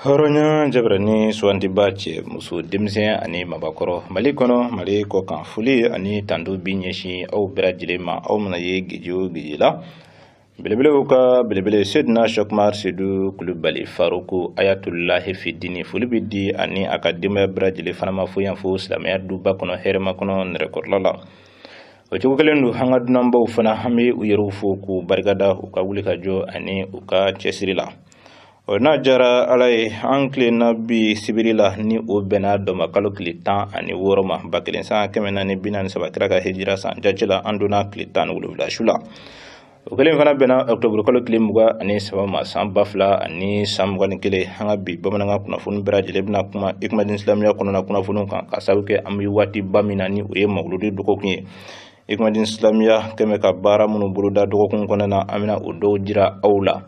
Horonya jabrani suwanti bace musu dimsen ani mabakoro mali kono mali ko kan fuli ani tandu binyeshi au brajile ma au manaye gijo gijila belebele uka belebele sedna shokmar sedu kulubali faruku ayatullahi fi dini fuli bidi ani akadema brajile fanama fuyan fu islamiyya duba kono herma kono nrekorlala o jogokelendu hanga dunamba ufana hami uyerufu ku bargada uka wulika jo ani uka chesirila na jara alay ankle na bi sibirila ni o bena do makalo klitan ani woroma bakelen sa kemena ni binan sabakira ka hijira san jajila anduna klitan wulula shula o kelen fana bena october kalo klimbuga ani sabama san bafla ani samgani kele hanga bi bamananga kuna funu brajile bina kuma ikmadin islamia kuna kuna funu kan kasawke ami wati bamina ni o ye mawludi duko kunye ikmadin islamia keme ka bara munu buluda duko kun konana amina o do jira awla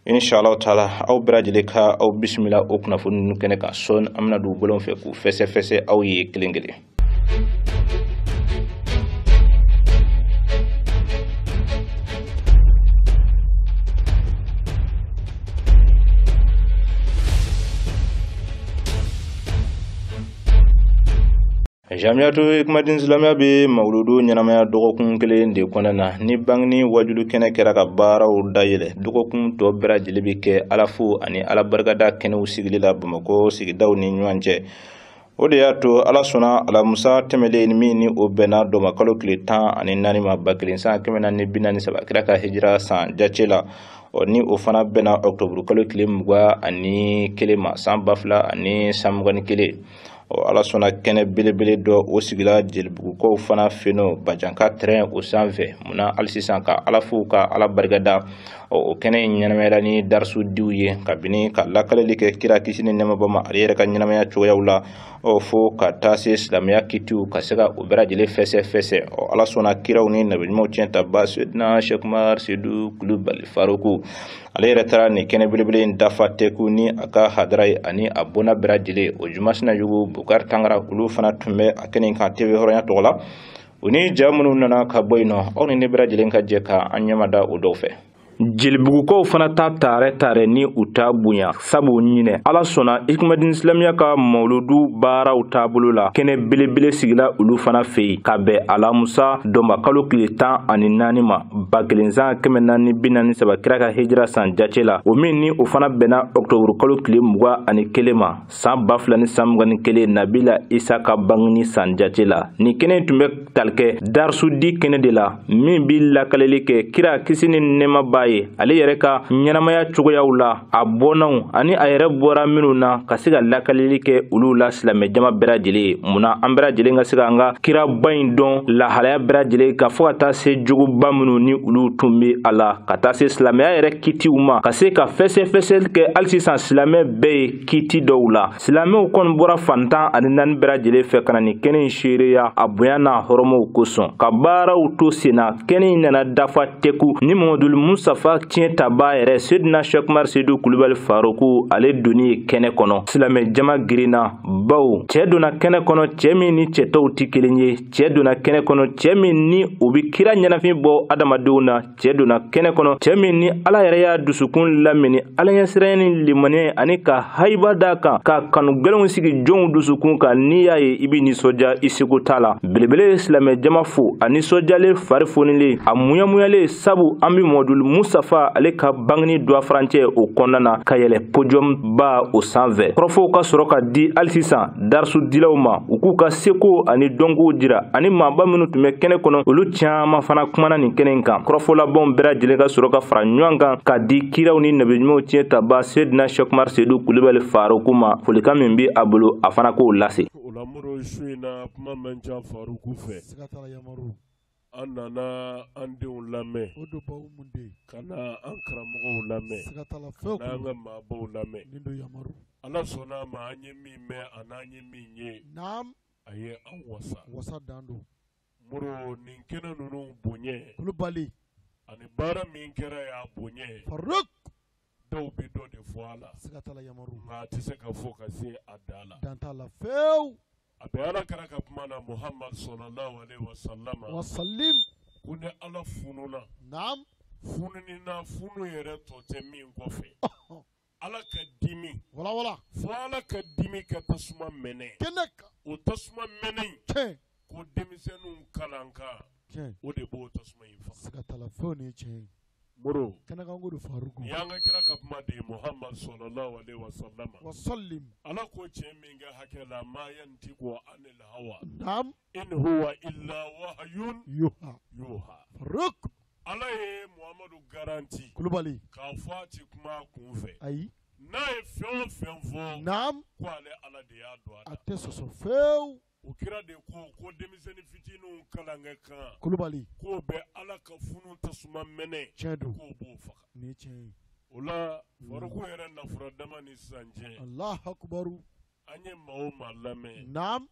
inshallah taala aw brajile ka aw bismillah o kuna funu kene ka son amna du bolon fe ku fese aw yi klingeli Jamiatu ikmadin islamia be mawludu nyanamaya dogokun kelen de konana ni bangni wajulu kene kera ka bara o dayele dogokun to brajile bi ke alafu ani ala bargada kene usigilila bamako sigidaw ni nyanje ode yato ala sona ala musa temele ni mini o bena do makalo klitan ani nani ma bakrin sa kemena ni binani sabakira ka hijra san jachela oni o fana bena october kalo klim gwa ani kelema san bafla ani samgani kele o ala sona kene belebele do o sigila jelbugu ko fana feno bajanka train o sanfɛ muna alsisan ka alafu ka ala bargada o kene nyanamela ni darsu diuye kabini ka lakaleli ke kira kisini nema bama ariyere ka nyanamaya coyawla o fo ka tase islamia kitu ka sega o berajele fese o ala sona kiraw ni nabimo tienta basudna shekmar sedu kulubali faruku ale retara ni kene belebele dafa teku ni aka hadrai ani abona berajele o jumasna yugo bukar tangara ulu fana tumbe akene kan tv horonya tola uni jamunu nana ka boyno oni ne berajele ka jeka anyamada o dofe jilbuguko fana ta tare ni uta bunya sabu nyine ala sona ikmadin islamia ka mauludu bara uta bulula kene belebele sigila ulu fana fei kabe ala musa domba kalo kilita ani nani ma bakelenza keme nani binani sabakira ka hijra san jachela o minni o fana bena october kalo kilimwa ani kelema san bafla ni samgani kele nabila isa ka bangni san jachela ni kene tumbe talke darsu di kene de la min billa kalele ke kira kisini nema ba ale yɛrɛ ka ɲɛnamaya cogoyaw la a bɔnaw ani a yɛrɛ bɔra minnu na ka se ka lakalili kɛ olu la silamɛ jama bɛɛ lajɛlen munna an bɛɛ lajɛlen ka se ka an ka kiraba in dɔn lahalaya bɛɛ lajɛlen ka fɔ ka taa se jogoba minnu ni olu tun bɛ a la ka taa se silamɛya yɛrɛ kitiw ma ka se ka fɛsɛfɛsɛli kɛ hali sisan silamɛ bɛɛ ye kiti dɔw la silamɛw kɔni bɔra fantan ani naani bɛɛ lajɛlen fɛ ka na ni kɛnɛ in seereya a bonya n'a hɔrɔnmaw kosɔn ka baaraw to sen na kɛnɛ in nana dafa tɛku ni mamadul musafa tiɲɛ taba yɛrɛ sedina shekmar sedu kulubali faruku ale doni kɛnɛ kɔnɔ silamɛ jama girinna baw cɛ donna kɛnɛ kɔnɔ cɛ min ni cɛtɔw ti kelen ye cɛ donna kɛnɛ kɔnɔ cɛ min ni o bi kira ɲɛnafin bɔ adamadenw na cɛ donna kɛnɛ kɔnɔ cɛ min ni ala yɛrɛ y'a dusukun lamini ala ɲɛsiranya ni limaniya ani ka haiba da kan ka kanu gwɛlɛnw sigi jɔnw dusukun kan n'i y'a ye i bi nisɔndiya i seko t'a la belebele silamɛ jama fo a nisɔndiyalen fari fonilen a muɲamuyalen sabu an bi mɔdul musafa ale ka bangni doa farancɛ o kɔnɔna ka yɛlɛ podium ba o sanfɛ kɔrɔfɔw ka sɔrɔ ka di hali sisan darsu dilaw ma u k'u ka seko ani dɔnkow jira ani maaba minnu tun bɛ kɛnɛ kɔnɔ olu caman fana kumana nin kɛnɛ in kan kɔrɔfɔlabanw bɛɛ lajɛlen ka sɔrɔ ka fara ɲɔgɔn kan ka di kiraw ni nabiɲumanw tiɲɛ taba sedina shekmar sedu kulubali faruku ma folikan min bɛ a bolo a fana k'o lase an nana an denw lamɛn ka na an karamɔgɔw lamɛn ka na an ka maabaw lamɛn ala sɔnna ma an ye min mɛn a n'an ye min ye a ye an wasa muru nin kɛnɛ ninnu bonya ani baara min kɛra y'a bonya dɔw bɛ dɔ de fɔ a la nka a tɛ se ka fɔ ka se a da la a bɛ ala kɛra ka kuma na muhammad sallallahu alaihi wasallam ko ni ala fununa fununi na funu yɛrɛ tɔ tɛ min kɔfɛ ala ka di dimi wala fo ala ka dimi ka tasuma mɛnɛ kenek o tasuma mɛnɛ cɛ ko denmisɛnninw kalan kan cɛ o de b'o tasuma in faga siga t'a la fɛnw ni cɛ moro kɛnɛkanko de faruku y'an ka kira ka kuma de Muhammad sallallahu alaihi wasallam wa sallim ala ko cɛ min kɛ hakɛ la ma yantiqu anil hawa naam in huwa illa wahyun yuha faruk ala ye Muhammadu garanti kulubali k'a fɔ a ti kuma kun fɛ ayi n'a ye fɛn o fɛn fɔ naam ko ale ala de y'a dɔn a a da tɛ sɔsɔ fewu o kira de ko denmisɛnnin fitininw kalankɛ kan kulubali k'o bɛ ala ka funu tasuma mɛnɛ tiɲɛ don k'o b'o faga ni tiɲɛ ye o la faruku yɛrɛ nafura dama ni sisan cɛ Allahu akubaru an ye maa o maa lamɛn naam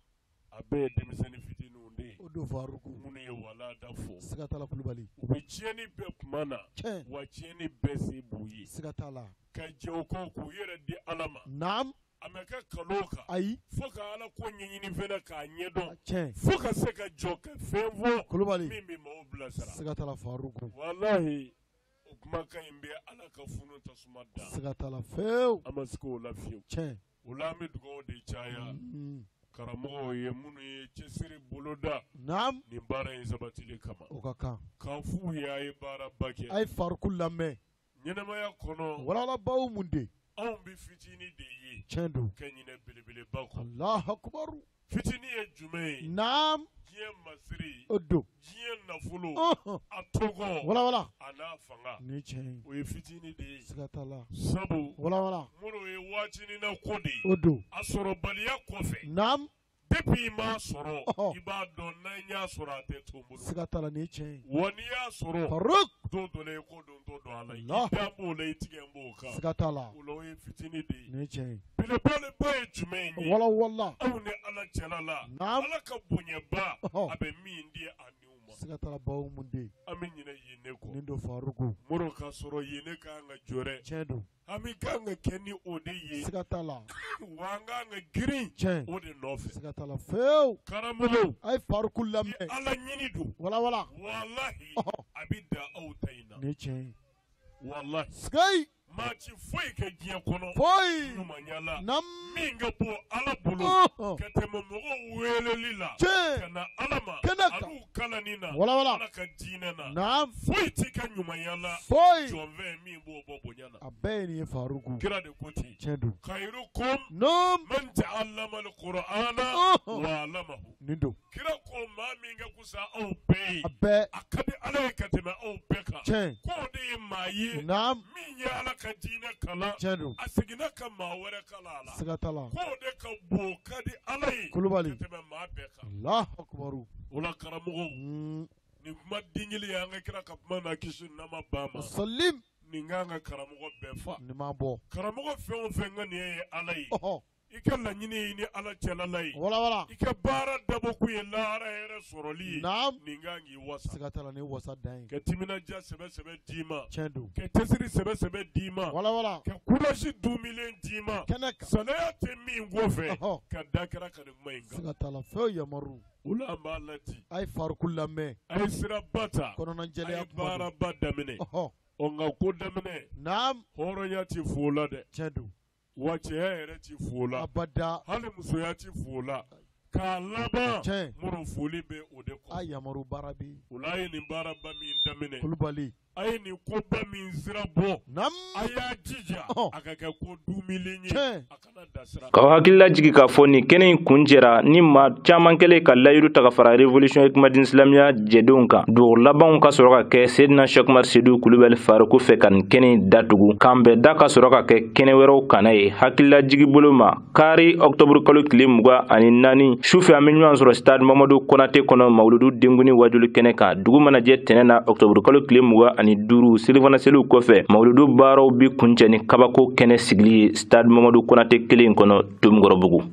a bɛɛ ye denmisɛnnin fitininw de ye o don faruku minnu ye walada fɔ siga t'a la kulubali u bɛ tiɲɛni bɛɛ kuma na tiɲɛ wa tiɲɛni bɛɛ se b'u ye siga t'a la ka jɛ o kɔ k'u yɛrɛ di ala ma naam a mɛ kɛ kalo kan ayi fo ka ala ko ɲɛɲini fɛnɛ k'a ɲɛdɔn tiɲɛ fo ka se ka jɔ ka fɛn fɔ kulubali min bɛ maaw bilasira siga t'a la faruku walahi o kumakan in bɛ ala ka funu tasuma da siga t'a la fewu an ma se k'o la fiyewu tiɲɛ o la an bɛ dugawu de caya karamɔgɔw ye minnu ye cɛsiri boloda naam nin baara in sabatili kama o ka kan k'a f'u ye a ye baaraba kɛ a ye faruku lamɛn ɲɛnɛmaya kɔnɔ walalabaw mun de anw bɛ fitinin de ye tiɲɛ don ka ɲinɛ belebeleba kɔ Allahu akubaru fitinin ye jumɛn ye naam diɲɛ masiri o don diɲɛ nafolo a tɔgɔ walawala a n'a fanga ni tiɲɛ ye o ye fitinin de ye siga t'a la sabu walawala minnu ye waatinin na ko de ye o don a sɔrɔbaliya kɔfɛ naam depuis i m'a sɔrɔ i b'a dɔn n'an y'a sɔrɔ a tɛ to n bolo siga t'a la ni tiɲɛ ye wa n'i y'a sɔrɔ faruk don dɔ la i ko don t'o dɔn a la i Allah. da b'o la i tigɛ b'o kan siga t'a la o la o ye fitinin de ye ni tiɲɛ ye belebeleba ye jumɛn ye walawala aw ni ala cɛla la naam ala ka bonyaba Ɔhɔ. a bɛ min di a niw ma siga t'a la baw mun de an bɛ ɲinɛ yen ne kɔ nin don faruku moro ka sɔrɔ yen ne kan ka jɔrɛ tiɲɛ don an bɛ kan ka kɛ ni o de ye siga t'a la wa an kan ka girin tiɲɛ o de nɔfɛ siga t'a la fewu karamɔgɔw a ye faruku ni lamɛn ala ɲini don walawala walahi Ɔhɔ. a bɛ da aw ta in na ni tiɲɛ ye walahi sigai maa ci foyi kɛ diɲɛ kɔnɔ foyi ɲumanyala nam min ka bɔ ala bolo Ɔhɔ. ka tɛmɛ mɔgɔw weleli la tiɲɛ ka na ala ma Kɛnɛ kan. an'u kalanni na walawala ala ka diinɛ na naam foyi t'i ka ɲumanyala foyi jɔnfɛn min b'o bɔ bonya na a bɛɛ ye nin ye faruku kira de ko ten tiɲɛ don khairukum nom man ta'allama al-qur'ana Ɔhɔ. wa 'allamahu nin don kira ko maa min ka kusa aw bɛɛ ye a bɛɛ a ka di ala ye ka tɛmɛ aw bɛɛ kan tiɲɛ k'o de ye maa ye naam min ye ala ka diinɛ kalan tiɲɛ don a seginna ka maa wɛrɛ kalan a la siga t'a la k'o de ka bon ka di ala ye kulubali ka tɛmɛ maa bɛɛ kan Allahu akubaru o la karamɔgɔw nin kuma dingili y'an ka kira ka kuma na kisi nama ba ma salim nin k'an ka karamɔgɔ bɛɛ fa nin ma bɔ karamɔgɔ fɛn o fɛn ka nin ye ala ye ɔhɔ i ka laɲini ye ni ala cɛlala ye walawala i ka baara dabɔkun ye lahara hɛrɛ sɔrɔli ye naam nin k'an k'i wasa siga t'a la ni wasa dan ye ka timinadiya sɛbɛ d'i ma tiɲɛ don ka cɛsiri sɛbɛ d'i ma walawala ka kurasi 2 d'i ma kɛnɛ kan sanaya tɛ min kɔfɛ ɔhɔ ka da kɛra ka nin kuma in kan siga t'a la fewu yamaru o la an b'a ladi a ye faruku lamɛn a ye sira ba ta a kɔnɔnajɛlɛya ye kuma don baaraba daminɛ ɔhɔ ɔ nka ko daminɛ naam hɔrɔnya ti fo la dɛ tiɲɛ don wa cɛya yɛrɛ ti fo la abada hali musoya ti fo la k'a laban tiɲɛ muru foli bɛ o de a kɔ yamaru baara bi o la a ye nin baaraba min daminɛ kulubali a ye nin koba min sira bɔ naam a y'a jija Ɔhɔ. a ka kɛ ko 2000 ye tiɲɛ a kana da sira k'aw hakili lajigi k'a fɔ nin kɛnɛ in kun cɛra ni maa caman kɛlen ka layidu ta ka fara revolution hikmadin silamɛya jɛdenw kan dugawu labanw ka sɔrɔ ka kɛ sedina shɛkumar sedu kulubali faruku fɛ ka nin kɛnɛ in datugu k'an bɛɛ da ka sɔrɔ ka kɛ kɛnɛ wɛrɛw kana ye hakililajigi bolo ma kari octobre kalo tile 24 sufɛ an bɛ ɲɔgɔn sɔrɔ stade mamadu konate kɔnɔ mawuludu denguni wajulu kɛnɛ kan dugu mana jɛ tɛnɛ na octobre kalo tile 25 selifana seliw kɔfɛ mawuludu baaraw bi kuncɛ ni kabako kɛnɛ sigili ye stade mamadu konate kelen kɔnɔ tomgɔrɔbugu.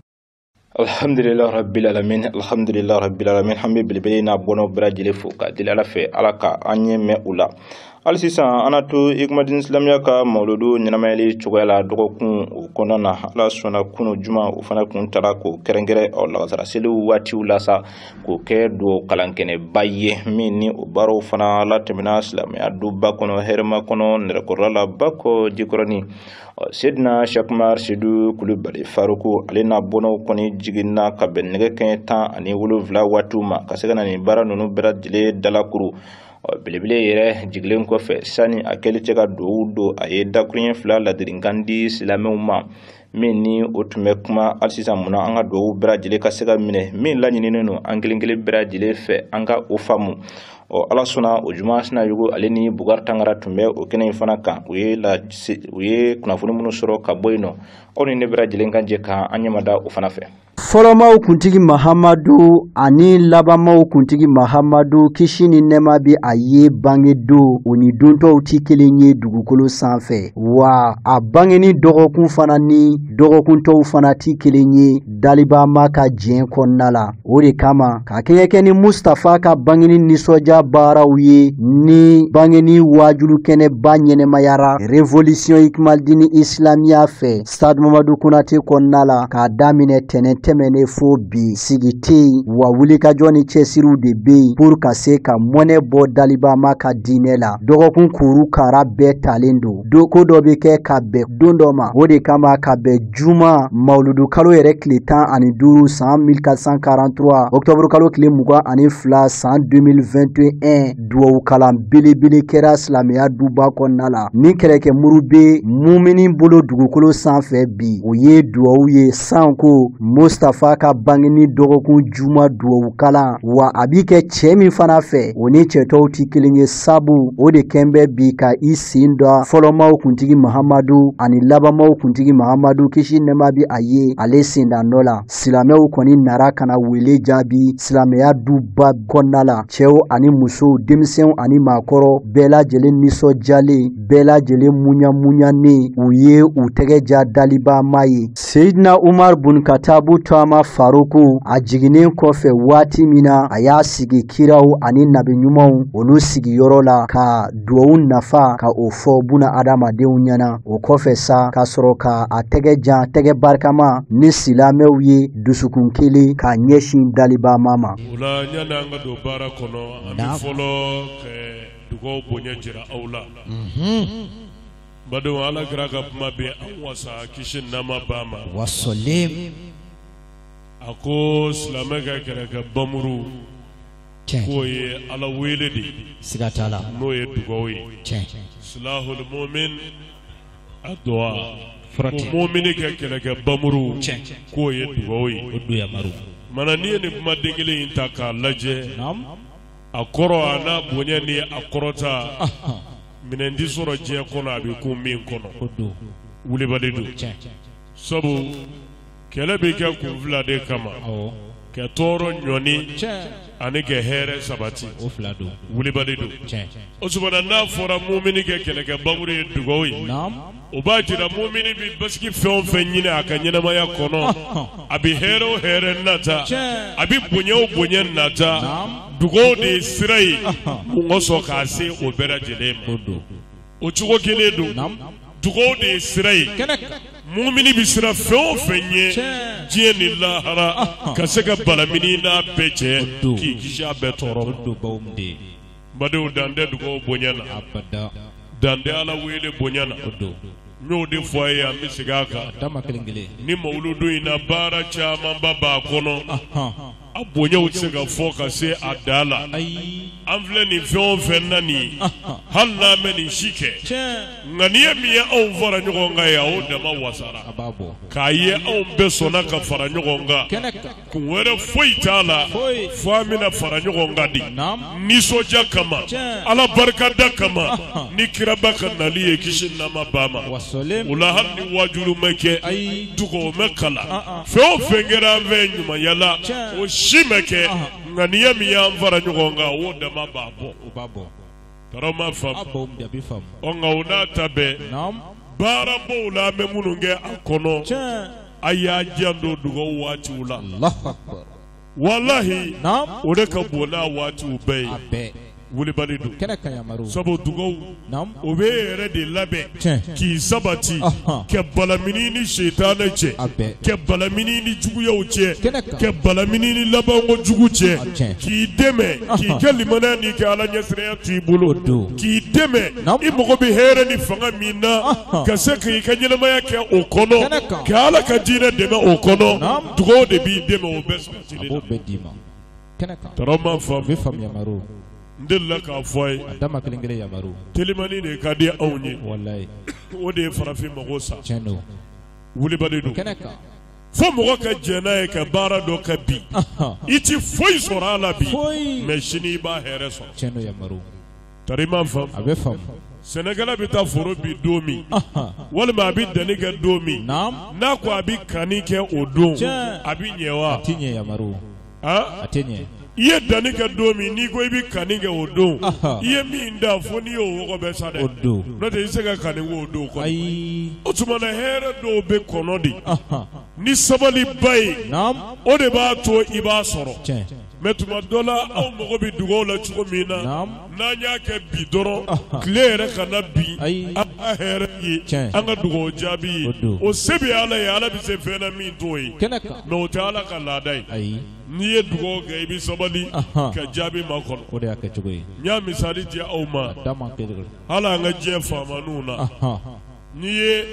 Alhamdulillah rabbil alamin alhamdulillah rabbil alamin hambi bilbili na bono bra jele fo ka dili ala fe ala ka anye me ula hali sisan an na to ikumadin silamɛya ka mawuludu ɲɛnamayali cogoya la dɔgɔkun o kɔnɔna na ala sɔnna kunu juma o fana kun taara k'o kɛrɛnkɛrɛn lagasara seliw waatiw la sa k'o kɛ don kalankɛnɛba ye min ni o baaraw fana latɛmɛna silamɛya duba kɔnɔ hɛrɛma kɔnɔ nɛrɛkɔrɔla la bakɔ jikɔrɔni Sedina Shakmar Sidu Kulubali Faruku ale n'a bɔnaw kɔni jiginna ka bɛn nɛgɛ kanɲɛ 17 waatiw ma ka se ka na nin baara ninnu bɛɛ lajɛlen dalakuru belebele yɛrɛ jigilen kɔfɛ sani a kɛli cɛ ka duwawu don a ye dakuruɲɛ 2 ladirikan di silamɛw ma min ni o tun bɛ kuma hali sisan munna an ka duwawu bɛɛ lajɛlen ka se ka minɛ min laɲininen don an kelen kelen bɛɛ lajɛlen fɛ an ka o faamu ala sɔnna o juma sina yugo ale ni Bukari Tangara tun bɛ o kɛnɛ in fana kan u ye kunnafoni minnu sɔrɔ ka bɔ yen nɔ aw ni ne bɛɛ lajɛlen kan jɛ ka an ɲɛmada o fana fɛ. Fɔlɔmaw kuntigi Mahamadu ani labanmaw kuntigi Mahamadu kisi ni nɛɛma bi a ye bangedo o ni dontɔw ti kelen ye dugukolo sanfɛ wa a bangeni dɔgɔkun fana ni dɔgɔkuntɔw fana ti kelen ye dalibama ka diɲɛ kɔnɔna la o de kama ka kɛɲɛ ni Mustafa ka bangeni nisɔndiya baaraw ye ni bangeni wajulu kɛnɛba ɲɛnɛmayara Révolution Ikumadini Islamiya fɛ Stade Mamadu Konate kɔnɔna la k'a daminɛ tɛnɛn tɛmɛne fo bi sigite wa wulikajɔ ni cɛsiriw de be yen pour ka se ka mɔnɛ bɔ dalibama ka diinɛ la dɔgɔkun kuru kara bɛɛ talen don ko dɔ be kɛ ka bɛn don dɔ ma o de kama ka bɛn juma mawuludu kalo yɛrɛ tile 15 san 1443 octobre kalo tile 22 san 2021 duwawu kalan belebele kɛra silamɛya duba kɔnɔna la ni kɛlɛkɛ muru be mumini bolo dugukolo sanfɛ bi o ye duwawu ye sanko Mustafa ka bangeni dɔgɔkun juma duwawu kalan wa a bi kɛ cɛ min fana fɛ o ni cɛtɔw ti kelen ye sabu o de kɛnbɛ bi ka i sen dɔ fɔlɔmaw kuntigi Mahamadu ani labanmaw kuntigi Mahamadu kisi nɛma bi a ye ale sendannɔ la silamɛw kɔni nara kana wele jaabi silamɛya duba kɔnɔna la cɛw ani musow denmisɛnw ani maakɔrɔ bɛɛ lajɛlen nisɔndiyalen bɛɛ lajɛlen munyamunyanen u ye u tɛgɛ ja dalibama ye Seydina Umar bun Katabu Tama Faruku a jiginen kɔfɛ waati min na a y'a sigi kiraw ani nabi ɲumanw olu sigiyɔrɔ la ka duwawu nafa ka o fɔ buna adamadenw ɲɛna o kɔfɛ sa ka sɔrɔ ka a tɛgɛ jan tɛgɛ barikama ni silamɛw ye dusukun kelen ka ɲɛsin dalibama ma. O la ɲani an ka don baara kɔnɔ an bɛ fɔlɔ kɛ dugawu bonya jira aw la. Badenw ala kira ka kuma bɛ an wasa kisi nama ba ma. Wasolim. A ko silamɛ ka kɛlɛkɛ bamuru k'o ye ala wele de siga t'a la n'o ye dugawu ye silahul mumin a duwa ko mumini ka kɛlɛkɛ bamuru k'o ye dugawu ye o do yamaru mana n'i ye nin kuma den kelen in ta k'a lajɛ a kɔrɔ a n'a bonya ni a kɔrɔta minɛn di sɔrɔ diɲɛ kɔnɔ a bɛ kun min kɔnɔ o do wulibali do sabu kɛlɛ bɛ kɛ kun fila de kama kɛ tɔɔrɔ ɲɔni ani kɛ hɛrɛ sabati o fila do wulibali do o sumana n'a fɔra mumini kɛ kɛlɛkɛ bamuru ye dugawu ye o b'a jira mumini bi basigi fɛn o fɛn ɲini a ka ɲɛnamaya kɔnɔ a bɛ hɛrɛ o hɛrɛ nata a bɛ bonya o bonya nata dugawu de ye sira ye mun ka sɔn k'a se o bɛɛ lajɛlen ma o cogo kelen do dugawu de ye sira ye mumini bi sira fɛn o fɛn ye diɲɛ ni lahara ka se ka balamini n'a bɛɛ cɛ k'i kisi a bɛɛ tɔɔrɔ badenw dan tɛ dugawu bonya na dan tɛ ala wele bonya na n y'o de fɔ a ye an bɛ segin a kan ni mawuludu in na baara camanba b'a kɔnɔ a bonyaw tɛ se ka fɔ ka se a da la an filɛ nin fɛn o fɛn na nin hali n'an bɛ nin si kɛ nka n'i ye min ye anw fara ɲɔgɔn kan yan o dama wasara k'a ye anw bɛɛ sɔnna ka fara ɲɔgɔn kan kun wɛrɛ foyi t'a la fo an bɛna fara ɲɔgɔn kan de nisɔndiya kama ala barikada kama ni kiraba ka nali ye kisi nama ba ma o la hali ni wajulu ma kɛ dugawu mɛ kala fɛn o fɛn kɛra an fɛ ɲumanya la o si mɛ kɛ nka n'i ye min y'an fara ɲɔgɔn kan o dama b'a bɔ tarama faamu nka o n'a ta bɛɛ baara b'o la an bɛ minnu kɛ a kɔnɔ a y'a jan don dugawu waatiw la walahi o de ka bon n'a waatiw bɛɛ ye wulibali don kɛnɛ ka yamaru sabu dugaw naam o bɛ yɛrɛ de labɛn tiɲɛ k'i sabati kɛ balamini ni setanɛ cɛ a bɛɛ kɛ balamini ni juguyaw cɛ kɛnɛ kan kɛ balamini ni labanko jugu cɛ tiɲɛ k'i dɛmɛ k'i kɛ limaniya ni kɛ ala ɲɛsiraya to i bolo o don k'i dɛmɛ Naam. i mago bɛ hɛrɛ ni fanga min na ka se k'i ka ɲɛnamaya kɛ o kɔnɔ Kɛnɛ kan. ka ala ka diinɛ dɛmɛ o kɔnɔ Naam. dugaw de b'i dɛmɛ o bɛɛ a sabatilen b'o na bɛɛ d'i ma kɛnɛ kan tɔrɔ ma a faamu bɛ faamu yamaru n delila k'a fɔ a ye a dama kelen kelen yamaru telimani de ka di anw ye walayi o de ye farafin mago sa tiɲɛ don wulibali don kɛnɛ kan fo mɔgɔ ka jɛn n'a ye ka baara dɔ kɛ bi i ti foyi sɔrɔ a la bi foyi mɛ sini i b'a hɛrɛ sɔrɔ tiɲɛ don yamaru tari ma faamu a bɛ faamu sɛnɛkɛla bɛ taa foro bi don min walima a bɛ danni kɛ don min naam n'a ko a bɛ kanni kɛ o don Tiɲɛ. a bɛ ɲɛ wa a tɛ ɲɛ yamaru han a tɛ ɲɛ i ye danni kɛ don min n'i ko i bɛ kanni kɛ o don Aha. i ye min da fo n'i y'o wɔgɔ bɛɛ sa o dɛ don n'o tɛ i tɛ se ka kanni k'o don kɔni ayi o tuma na hɛrɛ dɔw bɛ kɔnɔ de ni sabali ba ye naam o de b'a to i b'a sɔrɔ tiɲɛ mɛ tuma dɔ la aw mago bɛ dugaw la cogo min na Naam. n'an y'a kɛ bi dɔrɔn tile yɛrɛ ka na bi Ayi. an ka hɛrɛ ye Tiɲɛ. an ka dugaw jaabi ye O don. o se bɛ ala ye ala bɛ se fɛn na min t'o ye kɛnɛ kan mɛ o tɛ ala ka laada ye ayi n'i ye dugaw kɛ i bɛ sabali Aha. ka jaabi makɔnɔ o de y'a kɛ cogo ye n y'a misali di aw ma a dama kelen hali an ka diɲɛ faamaniw na n'i ye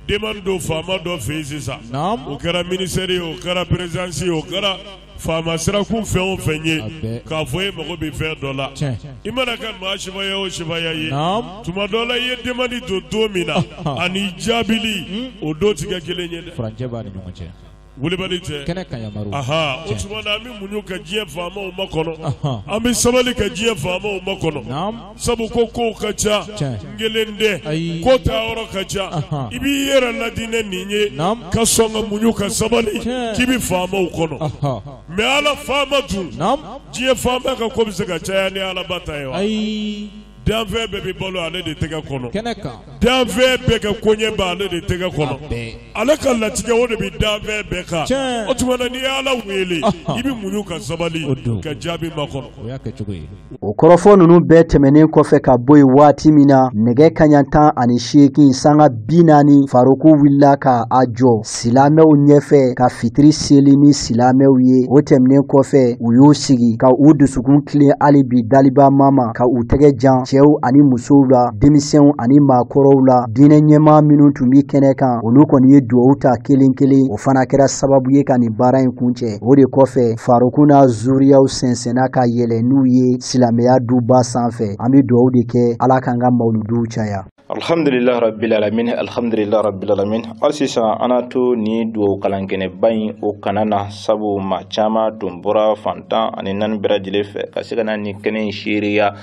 demande don faama dɔ fɛ yen sisan naam o kɛra ministère ye o kɛra présidence ye o kɛra faama sirakun fɛn o fɛn ye A bɛɛ. k'a fɔ e mago bɛ fɛn dɔ la tiɲɛ i mana kɛ maa sibaya o sibaya ye naam tuma dɔ la i ye demande don don min na ani jaabili o don tɛ kɛ kelen ye dɛ furancɛ b'a ni ɲɔgɔn cɛ wulibali tɛ kɛnɛ kan yamaru aha o Tiɲɛ. tuma na an bɛ muɲu ka diɲɛ faamaw makɔnɔ Aha. an bɛ sabali ka diɲɛ faamaw makɔnɔ naam sabu ko kow ka ca Tiɲɛ. n kelen tɛ Ayi. ko taa yɔrɔ ka ca Aha. i b'i yɛrɛ ladinɛ nin ye Naam. ka sɔn ka muɲu ka sabali Tiɲɛ. k'i bɛ faamaw kɔnɔ aha mɛ ala faama dun naam diɲɛ faama ka ko bɛ se ka caya ni ala ba ta ye wa ayi danfɛn bɛɛ bɛ balo ale de tɛgɛ kɔnɔ kɛnɛ kan danfɛn bɛɛ ka koɲɛ bɛ ale de tɛgɛ a kɔnɔ bɛɛ ale ka latigɛ o de bɛ danfɛn bɛɛ kan Tiɲɛ. o tuma na n'i ye ala wele Aha. i bɛ muɲu ka sabali O don. ka jaabi makɔnɔ o y'a kɛ cogo ye o kɔrɔfɔ ninnu bɛɛ tɛmɛnen kɔfɛ ka bɔ yen waati min na nɛgɛ kaɲa 18 sanga 40 faroku wulila ka a jɔ silamɛw ɲɛfɛ ka fitiri seli ni silamɛw ye o tɛmɛnen kɔfɛ u y'u sigi ka u dusukun tilen hali bi daliba mama ka u tɛgɛ jan cɛw ani musow la denmisɛnw ani maakɔrɔw la diinɛ ɲɛmaa minnu tun bi kɛnɛ kan olu kɔni ye duwawu ta kelen kelen o fana kɛra sababu ye ka nin baara in kuncɛ o de kɔfɛ faroku n'a zuriyaw sɛnsɛnna ka yɛlɛ n'u ye silamɛya duba sanfɛ an bɛ duwawu de kɛ ala k'an ka mawuluduw caya alhamdulillah rabbil alamin alhamdulillah rabbil alamin hali sisan an na to ni duwawu kalankɛnɛba in o kana na sabu maa caman tun bɔra fantan ani naani bɛɛ lajɛlen fɛ ka se ka na ni kɛnɛ in seereya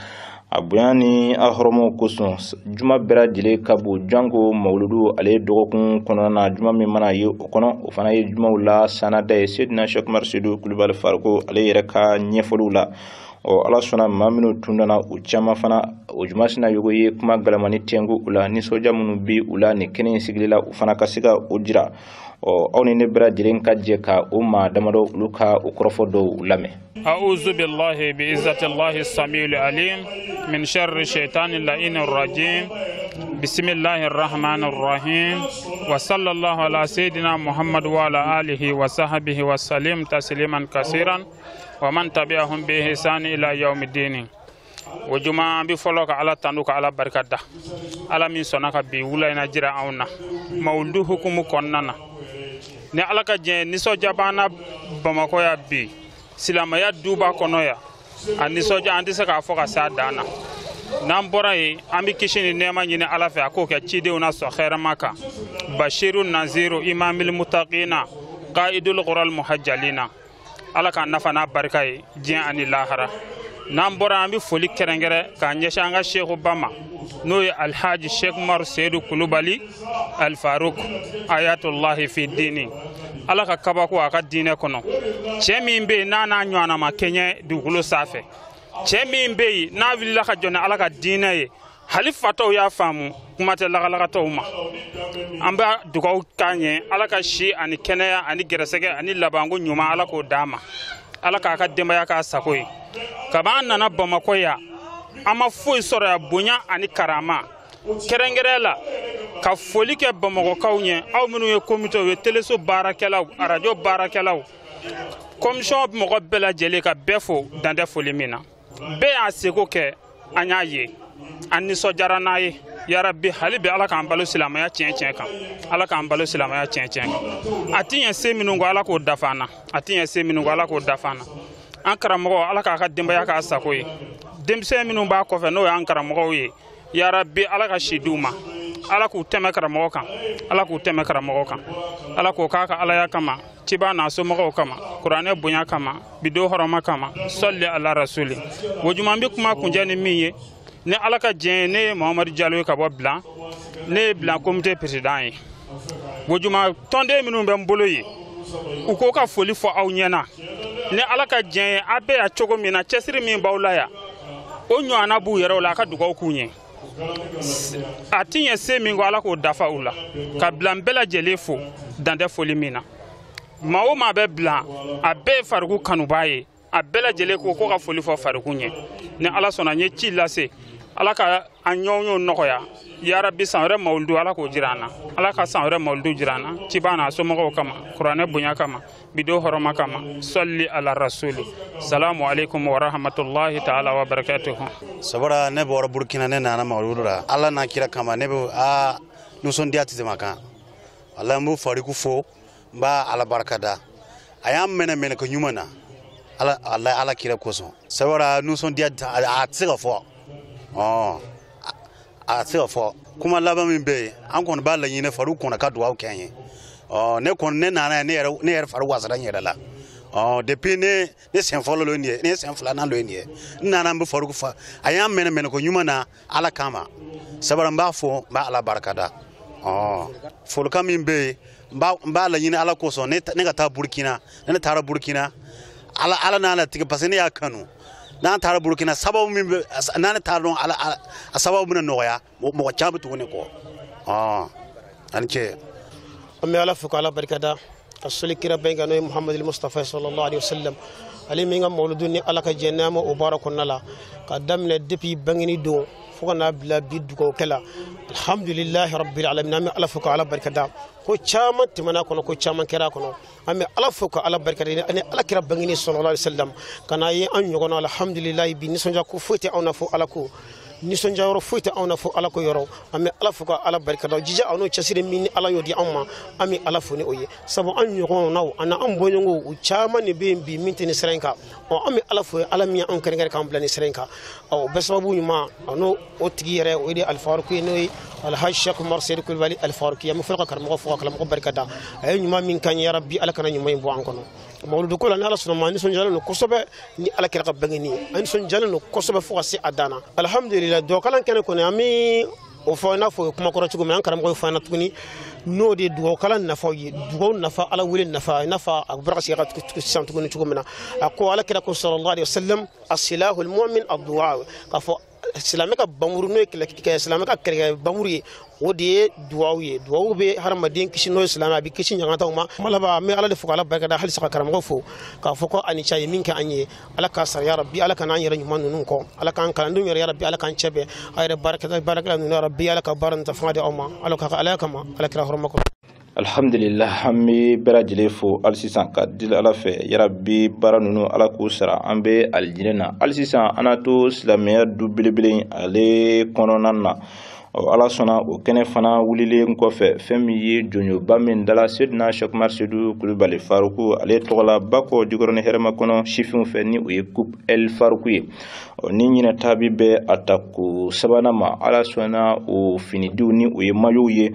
a bonya ni a hɔrɔmaw kosɔn juma bɛɛ lajɛlen ka bon janko mawuludu ale dɔgɔkun kɔnɔna na juma min mana ye o kɔnɔ o fana ye jumaw la sanada ye Seydina Sheikh Umaru Seydou Kulibali Fariko ale yɛrɛ ka ɲɛfɔliw la ala sɔnna maa minnu tun nana o caman fana o juma sina yogo ye kuma galamani tɛngu u la nisɔndiya minnu bi u la ni kɛnɛ in sigili la u fana ka se ka o jira aw ni ne bɛɛ lajɛlen ka jɛ ka o maa damadɔ olu ka o kɔrɔfɔ dɔw lamɛn. أعوذ بالله بعزة الله السميع العليم من شر الشيطان اللعين الرجيم بسم الله الرحمن الرحيم وصلى الله على سيدنا محمد وعلى آله وصحبه وسلم تسليما كثيرا ومن تبعهم بإحسان إلى يوم الدين وجمع بفلوك على تنوك على بركة على من صنعك بولا نجرى أونا مولده حكم كوننا ni ala ka jɛ nisɔndiya b'an Bamako ya bi silamɛya duba kɔnɔ ya a nisɔndiya an tɛ se k'a fɔ ka s'a dan na n'an bɔra yen an bɛ kisi ni nɛɛma ɲini ala fɛ a k'o kɛ cidenw na sɔn hɛrɛma kan bashiru naziru imamil mutaqina qaidul qural muhajjalina ala ka nafa n'a barika ye diɲɛ ani lahara n'an bɔra an bɛ foli kɛrɛnkɛrɛn k'a ɲɛsin an ka shehu ba ma n'o ye alhaji Sheikh Umaru Seydou Kulibali al Faruk ayatullahi fi dini ala ka kabako a ka diinɛ kɔnɔ cɛ min bɛ yen n'a n'a ɲɔgɔnna ma kɛɲɛ dugukolo sanfɛ cɛ min bɛ yen n'a wulila ka jɔ ni ala ka diinɛ ye hali fatɔw y'a faamu kuma tɛ lagalagatɔw ma an bɛ dugawu k'a ɲɛ ala ka si ani kɛnɛya ani gɛrɛsɛgɛ ani labanko ɲuman ala k'o d'a ma ala k'a ka denbaya k'a sago ye kab'an nana Bamako yan ama foyi sɔrɔ ya bonya ani karama kɛrɛnkɛrɛn la ka foli kɛ Bamakɔkaw ɲɛ aw minnu ye comité ye teleso baarakɛlaw radio baarakɛlaw commission mɔgɔ bɛɛ lajɛlen ka bɛɛ fo dantɛ foli min na bɛɛ y'a seko kɛ an y'a ye an nisɔndiyara n'a ye yarabi hali bi Ala k'an balo silamɛya tiɲɛ kan Ala k'an balo silamɛya tiɲɛ kan a ti ɲɛ se minnu ko Ala k'o dafa an na a ti ɲɛ se minnu ko Ala k'o dafa an na an karamɔgɔ Ala k'a ka denbaya k'a sago ye denmisɛn minnu b'a kɔfɛ n'o y'an karamɔgɔw ye yarabi Ala ka si d'u ma Ala k'u tɛmɛ karamɔgɔ kan Ala k'u tɛmɛ karamɔgɔ kan Ala k'o k'a ka Alaya kama ciba n'a somɔgɔw kama kuranɛ bonya kama bido hɔrɔma kama sɔli ala rasuli o juman bi kuma kunjɛ ni min ye ne Ala ka jɛn ne ye Muhamadu Jalo ye ka bɔ Bilan ne ye Bilan comité président ye o juman tɔnden minnu bɛ n bolo ye u ko ka foli fɔ aw ɲɛna ne Ala ka jɛn ye a bɛ ya cogo min na cɛsiri min b'aw la ya o ɲɔgɔnna b'u yɛrɛw la a ka dugawu k'u ɲɛ a ti ɲɛ se min ko Ala k'o dafa u la ka Bilan bɛɛ lajɛlen fo dantɛ foli min na maa o maa bɛ Bilan a bɛɛ ye Fariku kanuba ye a bɛɛ lajɛlen ko ka foli fɔ Fariku ɲɛ ni Ala sɔnna n ye ci lase Ala ka an ɲɔgɔnw nɔgɔya yarabi san wɛrɛ mawulidu Ala k'o jira an na Ala ka san wɛrɛ mawulidu jira an na ciba n'a somɔgɔw kama kuranɛ bonya kama bido hɔrɔma kama sɔli ala rasuli salamu alaikum wa rahmatullahi ta'ala wa barakatuhu sabara ne bɔra Burkina ne nana mawulidu la Ala n'a kira kama ne bɛ nisɔndiya tɛ tɛmɛ kan Ala n b'u Fariku fo n b'a Ala barikada a y'an minɛ ko ɲuman na Ala kira kosɔn sabara nisɔndiya a tɛ se ka fɔ a tɛ se ka fɔ kuma laban min bɛ yen an kɔni b'a laɲini Fariku kɔnɔ ka dugawu kɛ an ye ne kɔni ne nana ne yɛrɛ Fariku wasara n yɛrɛ la depuis ne sen fɔlɔ lo nin ye ne sen filanan lo nin ye n nana n bɛ Fariku fa a y'an minɛ ko ɲuman na Ala kama sabara n b'a fɔ n b'a Ala barikada folikan min bɛ yen n b'a laɲini Ala kosɔn ne ka taa Burkina ne taara Burkina Ala n'a latigi parce que ne y'a kanu n'an taara Burkina sababu min bɛ n'an taara dɔn a sababu bɛna nɔgɔya mɔgɔ caman bɛ tugu ne kɔ ani ce an bɛ Ala fo k'Ala barikada ka soli kira bɛɛ kan n'o ye Muhamadu Mustafa sallallahu alaihi wasallam ale min ka mawulidu ni Ala ka jɛn n'a ma o baara kɔnɔna la ka daminɛ depuis bangeni don fo ka n'a bila bi dugawukɛ la alhamdulilahi rabbil alamin an bɛ Ala fo k'Ala barikada ko caman tɛmɛna kɔnɔ ko caman kɛra kɔnɔ an bɛ Ala fo k'Ala barikada ani Ala kira bangeni sallallahu alaihi wasallam ka n'a ye an ɲɔgɔnna alhamdulilahi bi nisɔndiya ko foyi tɛ anw na fo Ala ko nisɔndiya yɔrɔ foyi tɛ anw na fo Ala ko yɔrɔ an bɛ Ala fo k'Ala barikada jija aw n'o cɛsiri min ni Ala y'o di anw ma an bɛ Ala fo ni o ye sabu an ɲɔgɔnnaw ani an bɔɲɔgɔnw u caman de bɛ yen bi min tɛ ni sira in kan an bɛ Ala fo Ala min y'an kɛrɛnkɛrɛn k'an bila ni sira in kan o bɛɛ sababu ɲuman a n'o tigi yɛrɛ o ye Alfaruku ye n'o ye Alhaji Sheikh Umar Seydi Kulibali Alfaruku an bɛ fɔlɔ ka karamɔgɔ fo ka karamɔgɔ barikada a ye ɲuman min k'an ye yarabi Ala kana ɲuman in bɔ an kɔnɔ mawulidu ko la ni Ala sɔnna ma nisɔndiyalen don kosɛbɛ ni Ala kira ka bangeni an nisɔndiyalen don kosɛbɛ fo ka se a dan na alhamdulilayi duwawukalan kɛnɛ kɔnɔ an bɛ o fɔ i n'a fɔ kuma kɔrɔ cogo min an karamɔgɔ ye fɔ an na tuguni n'o de ye duwawukalan nafaw ye dugawu nafa Ala wele nafa i n'a fɔ a bɔra ka se ka sisan tuguni cogo min na a ko Ala kira ko sallallahu alaihi wasallam as-silahul mu'min ad-du'a k'a fɔ silamɛ ka banburu n'o ye silamɛ ka kɛlɛkɛ banburu ye o de ye duwawu ye duwawu bɛ hadamaden kisi n'o ye silamɛ a bɛ kisi ɲagantaw ma kuma laban an bɛ Ala de fo k'Ala barikada halisa ka karamɔgɔ fo k'a fɔ ko ani ca ye min kɛ an ye Ala k'a sara yarabi Ala kana an yɛrɛ ɲuman ninnu kɔ Ala k'an kalandenw yɛrɛ yarabi Ala k'an cɛ bɛn a yɛrɛ baarakɛla ninnu yarabi Ala ka baara nin ta fanga di aw ma Ala ka Ala kama Ala kira hɔrɔma kɔnɔ alhamdulillah an bɛ bɛɛ lajɛlen fo hali sisan ka dili Ala fɛ yarabi baara ninnu Ala k'u sara an bɛ alijinɛ na hali sisan an na to silamɛya du belebele ale kɔnɔna na Ala sɔnna o kɛnɛ fana wulilen kɔfɛ fɛn min ye jɔnjɔba min dala Seydina Cheikh Umar Seydi Kulibali Fariku ale tɔgɔla Bakɔ Jikɔrɔni hɛrɛma kɔnɔ sifinw fɛ ni o ye Coupe El Fariku ye ni ɲinɛ tabi bɛ a ta ko sabanan ma Ala sɔnna o finidiw ni o ye mayow ye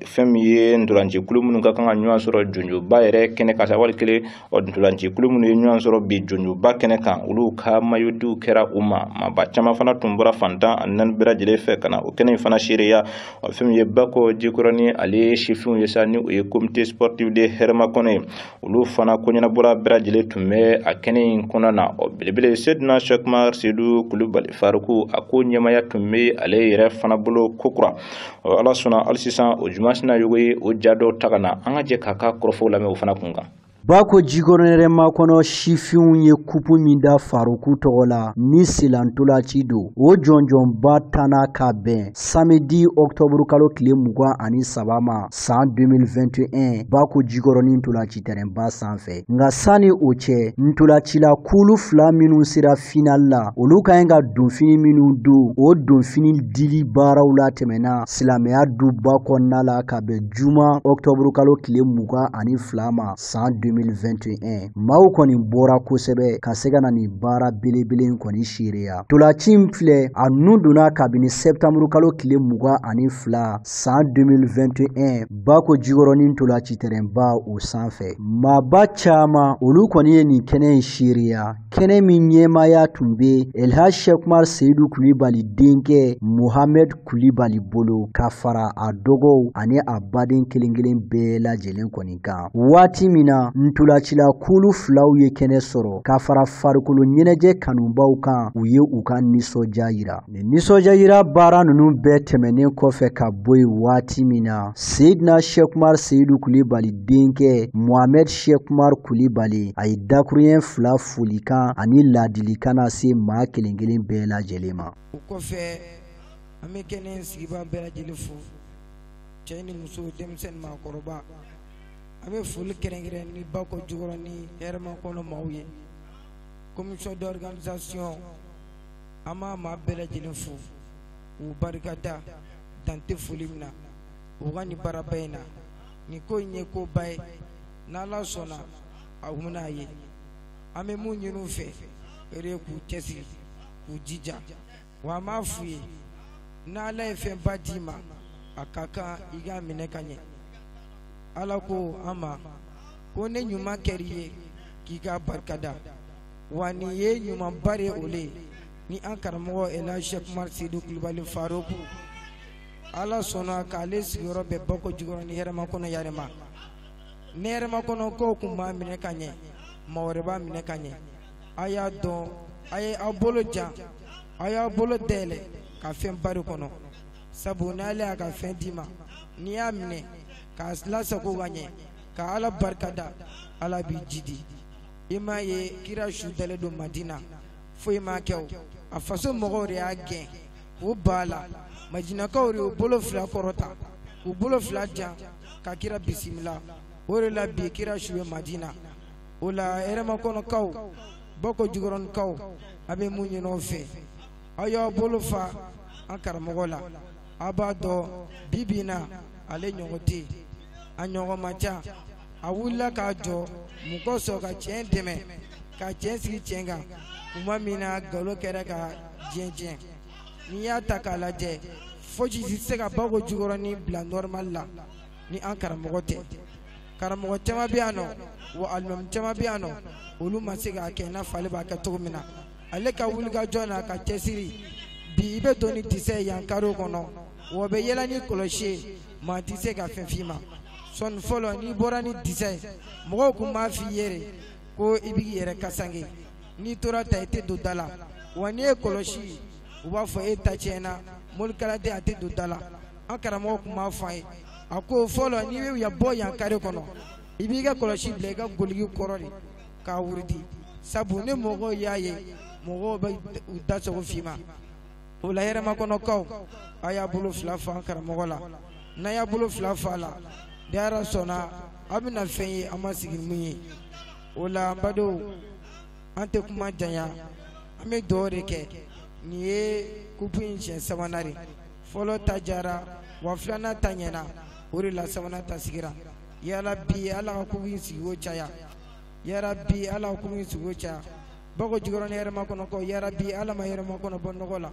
fɛn min ye ntolanci kulu minnu ka kan ka ɲɔgɔn sɔrɔ jɔnjɔba yɛrɛ kɛnɛ kan wali kelen ntolanci kulu minnu ye ɲɔgɔn sɔrɔ bi jɔnjɔba kɛnɛ kan olu ka mayodiw kɛra u ma maba caman fana tun bɔra fantan ani naani bɛɛ lajɛlen fɛ ka na o kɛnɛ fana seereya fɛn min ye Bakɔ Jikɔrɔni ale sifinw ye sa ni o ye comité sportif de hɛrɛma kɔnɔ ye olu fana ko ɲɛnabɔla bɛɛ lajɛlen tun bɛ a kɛnɛ in kɔnɔ na belebele Seydina Cheikh Umar Seydi Kulibali Fariku a ko ɲɛmaya tun bɛ ale yɛrɛ fana bolo kokura Ala sɔnna hali sisan o jumasina yogo ye o ja dɔw ta ka na an ka jɛ k'a ka kɔrɔfɔw lamɛn o fana kun kan Bako jigornerema kono shifiun ye kupu minda faruku togola ni silantolaci do o jonjon batana ka ben samedi octobre kalo kile mugan ani sabama san 2021 bako jigoronin ntolaci terrain sanfɛ nga sani o cɛ ntolacila kulu fila minnu sera final la olu ka ɲi ka donfini minnu do o donfini dili baaraw la tɛmɛna silamɛya duba kɔnɔna la ka bɛn juma octobre kalo kile mugan ani fila ma san 2021 maaw kɔni bɔra kosɛbɛ ka se ka na ni baara belebele in kɔni seereya tolaci filɛ a nun donna kabini septembre kalo kile mugan ani fila san 2021 bako jigoronin tolaci terrainba o sanfɛ maaba caman olu kɔni ye nin kɛnɛ in seereya kɛnɛ min ɲɛmaya tun be Elhaj Shekmar Seydou Kulibali denkɛ Mohamed Kulibali bolo ka fara a dɔgɔw ani a baden kelen bɛɛ lajɛlen kɔni kan waati min na ntolacila kulu filaw ye kɛnɛ sɔrɔ ka fara farikolo ɲɛnajɛ kanubaw kan u ye u ka nisɔndiya yira ni nisɔndiya yira baara ninnu bɛɛ tɛmɛnen kɔfɛ ka bɔ yen waati min na Seydina Shekmar Seydou Kulibali denkɛ Mohamed Shekmar Kulibali a ye dakuruɲɛ fila folikan ani ladilikan na se maa kelen bɛɛ lajɛlen ma o kɔfɛ an bɛ kɛnɛ sigibaa bɛɛ lajɛlen fo cɛ ni muso denmisɛnnin maakɔrɔba an bɛ foli kɛrɛnkɛrɛn ni Bako Jikɔrɔni ni hɛrɛma kɔnɔ maaw ye commission d'organisation an b'a maa bɛɛ lajɛlen fo u barikada dan tɛ foli min na u ka nin baaraba in na nin ko in ye koba ye n'Ala sɔnna a bɛna ye an bɛ mun ɲini u fɛ o de ye k'u cɛsiri k'u jija wa an b'a f'u ye n'Ala ye fɛnba d'i ma a ka kan i k'a minɛ ka ɲɛ Ala ko an ma ko ne ɲuman kɛr'i ye k'i ka barikada wa nin ye ɲumanba de o le ni an karamɔgɔ Elhaj Shekmar Seydou Kulibali Faruku Ala sɔnna k'ale sigiyɔrɔ bɛn Bako Jikɔrɔni ni hɛrɛma kɔnɔ yare ma ni hɛrɛma kɔnɔ kow kun b'a minɛ ka ɲɛ maa wɛrɛ b'a minɛ ka ɲɛ a y'a dɔn a ye aw bolo jan a y'a bolo dɛɛlɛ ka fɛn bari kɔnɔ sabu n'ale y'a ka fɛn d'i ma n'i y'a minɛ k'a lasago ka ɲɛ ka Ala barikada Ala b'i jidi i m'a ye kira su dalen don Madina foyi m'a kɛ o a faso mɔgɔw de y'a gɛn k'u ba la Madinakaw de y'u bolo fila kɔrɔta k'u bolo fila jan ka kira bisimila o de la bi kira su ye Madina o la hɛrɛma kɔnɔkaw Bako Jikɔrɔnikaw a bɛ mun ɲini aw fɛ aw y'aw bolo fa an karamɔgɔ la a b'a dɔn bi bi in na ale ɲɔgɔn tɛ yen a ɲɔgɔn man ca a wulila k'a jɔ mun kosɔn ka tiɲɛ dɛmɛ ka tiɲɛ sigi tiɲɛ kan tuma min na nkalon kɛra ka diɲɛ tiɲɛ n'i y'a ta k'a lajɛ fosi tɛ se ka Bako Jikɔrɔni bila normal la ni an karamɔgɔ tɛ karamɔgɔ caman bɛ yan nɔ wa alimami caman bɛ yan nɔ olu ma se k'a kɛ i n'a fɔ ale b'a kɛ cogo min na ale ka wulikajɔ n'a ka cɛsiri bi i bɛ don ni disɛ ye yan kariw kɔnɔ wa bɛ yɛlɛ ni kɔlɔsi ye maa tɛ se ka fɛn f'i ma sɔnni fɔlɔ n'i bɔra ni disɛ ye mɔgɔw kun b'a f'i ye de ko i b'i yɛrɛ kasange n'i tora ta i tɛ don da la wa n'i ye kɔlɔsi u b'a fɔ e ta tiɲɛna molikaladen a tɛ don da la an karamɔgɔ kun b'a fɔ an ye a ko fɔlɔ n'i bɛ bɔ yan kari kɔnɔ i b'i ka kɔlɔsi bila i ka goligi kɔrɔ de k'a wuridi sabu ni mɔgɔw y'a ye mɔgɔw bɛ u da sogo f'i ma o la hɛrɛma kɔnɔkaw a y'a bolo fila fa an karamɔgɔ la n'a y'a bolo fila fa a la ni Ala sɔnna a bɛna fɛn ye an ma sigi mun ye o la an badenw an tɛ kuma janya an bɛ dugawu de kɛ nin ye kupu in siɲɛ sabanan de fɔlɔ ta jara wa filanan ta ɲɛna o de la sabanan ta sigira yala bi Ala ka kupu in sigi o caya yara bi Ala ka kupu in sigi o caya Bako Jikɔrɔni hɛrɛma kɔnɔkaw yara bi Ala ma hɛrɛma kɔnɔ bɔ nɔgɔ la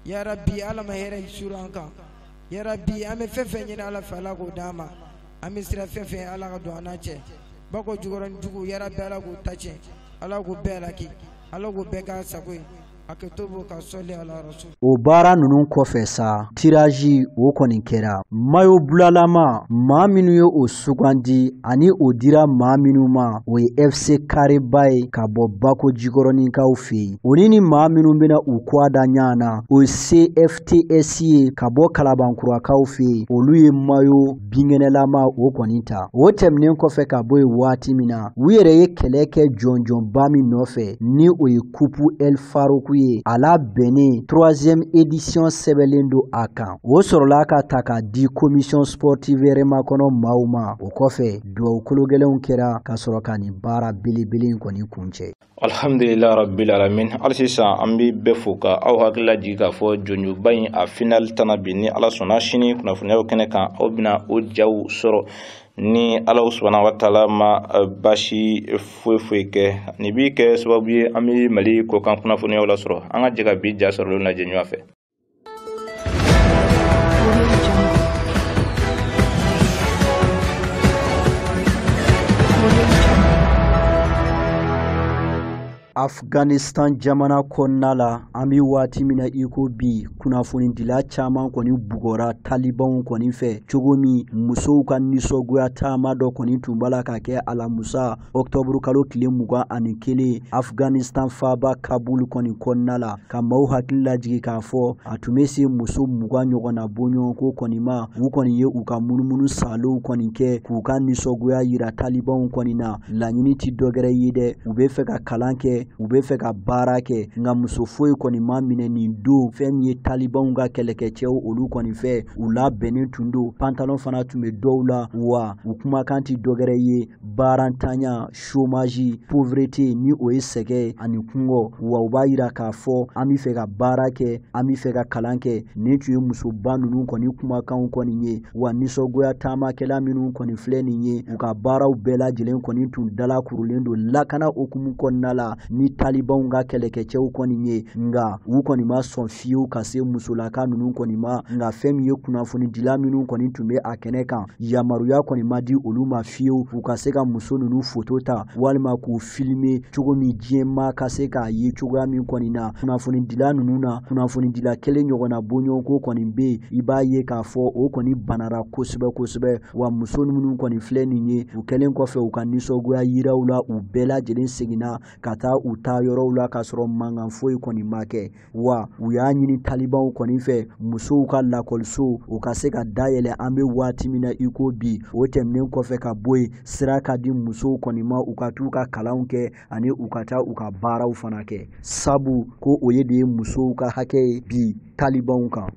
yara bi Ala ma hɛrɛ suru an kan yara bi an bɛ fɛn fɛn ɲini Ala fɛ Ala k'o d'an ma an bɛ sira fɛn fɛn Ala ka don an n'a cɛ Bako Jikɔrɔni jugu yara bi Ala k'o ta tiɲɛ Ala k'o bɛɛ laki Ala k'o bɛɛ k'a sago ye akatubu ka soli ala rasul. O baara ninnu kɔfɛ sa tiraji o kɔni kɛra mayo bulalama maa minnu ye o sugandi ani o dira maa minnu ma o ye FC Kareba ye ka bɔ Bako Jikɔrɔninkaw fɛ yen o ni maa minnu bɛna u kɔ da ɲɔgɔn na o ye CFTS ye ka bɔ Kalabankurakaw fɛ yen olu ye mayo binkɛnɛlama o kɔni ta o tɛmɛnen kɔfɛ ka bɔ yen waati min na u yɛrɛ ye kɛlɛ kɛ jɔnjɔnba min nɔfɛ ni o ye Kupu El Faruku ye a la bɛnnen 3e édition sɛbɛnlen don a kan o sɔrɔla ka ta ka di commission sportive rema kɔnɔ maaw ma o kɔfɛ duwawu kologɛlɛnw kɛra ka sɔrɔ ka nin baara belebele in kɔni kuncɛ. Alhamdulillah rabbil alamin hali sisan an bɛ bɛɛ fo ka aw hakili lajigi k'a fɔ jɔnjɔnba in a final tana bi ni ala sɔnna sini kunnafoniyaw kɛnɛ kan aw bɛna o jaw sɔrɔ ni ala subhanahu wa taala ma basi foyi kɛ nin bi kɛ sababu ye an bɛ Mali kɔkan kunnafoniyaw la sɔrɔ an ka jɛ ka bi ja sɔrɔlen lajɛ ɲɔgɔn fɛ. Afghanistan jamana kɔnɔna la an bɛ waati min na iko bi kunnafonidila caman kɔni bugɔra talibanw kɔni fɛ cogo min musow ka nisɔngoya taama dɔ kɔni tun b'a la ka kɛ alamusa octobre kalo tile 21 Afghanistan faaba Kabul kɔni kɔnɔna la ka maaw hakili lajigi k'a fɔ a tun bɛ se muso 20 ɲɔgɔnna bɔɲɔgɔnko kɔni ma u kɔni ye u ka munumunu salow kɔni kɛ k'u ka nisɔngoya yira talibanw kɔni na laɲini ti dɔgɛrɛ ye dɛ u bɛ fɛ ka kalan kɛ u bɛ fɛ ka baara kɛ nka muso foyi kɔni ma minɛ nin don fɛn min ye talibanw ka kɛlɛkɛcɛw olu kɔni fɛ u labɛnnen tun don pantalon fana tun bɛ dɔw la wa u kumakan ti dɔgɛrɛ ye baarantanya chômage pauvreté ni o ye sɛgɛ ani kungɔ wa u b'a yira k'a fɔ an bɛ fɛ ka baara kɛ an bɛ fɛ ka kalan kɛ nin tun ye musoba ninnu kɔni kumakanw kɔni ye wa nisɔngoya taamakɛla minnu kɔni filɛ nin ye u ka baaraw bɛɛ lajɛlen kɔni tun dalakurulen don lakana hukumu kɔnɔna la ni talibanw ka kɛlɛkɛcɛw kɔni ye nga u kɔni ma sɔn fiyewu ka se musolaka ninnu kɔni ma nga fɛn min ye kunnafonidila minnu kɔni tun bɛ a kɛnɛ kan yamaruya kɔni ma di olu ma fiyewu u ka se ka muso ninnu foto ta walima k'u filime cogo min diɲɛ maa ka se k'a ye cogoya min kɔni na kunnafonidila ninnu na kunnafonidila kelen ɲɔgɔnna bɔɲɔgɔnko kɔni bɛ yen i b'a ye k'a fɔ o kɔni banara kosɛbɛ wa muso minnu kɔni filɛ nin ye u kɛlen kɔfɛ u ka nisɔngoya yiraw la u bɛɛ lajɛlen seginna ka taa u ta yɔrɔw la ka sɔrɔ mankan foyi kɔni ma kɛ wa u y'a ɲini talibanw kɔni fɛ musow ka lakɔliso u ka se ka dayɛlɛ an bɛ waati min na i ko bi o tɛmɛnen kɔfɛ ka bɔ yen sira ka di musow kɔni ma u ka t'u ka kalanw kɛ ani u ka taa u ka baaraw fana kɛ sabu ko o ye de ye musow ka hakɛ ye bi talibanw kan.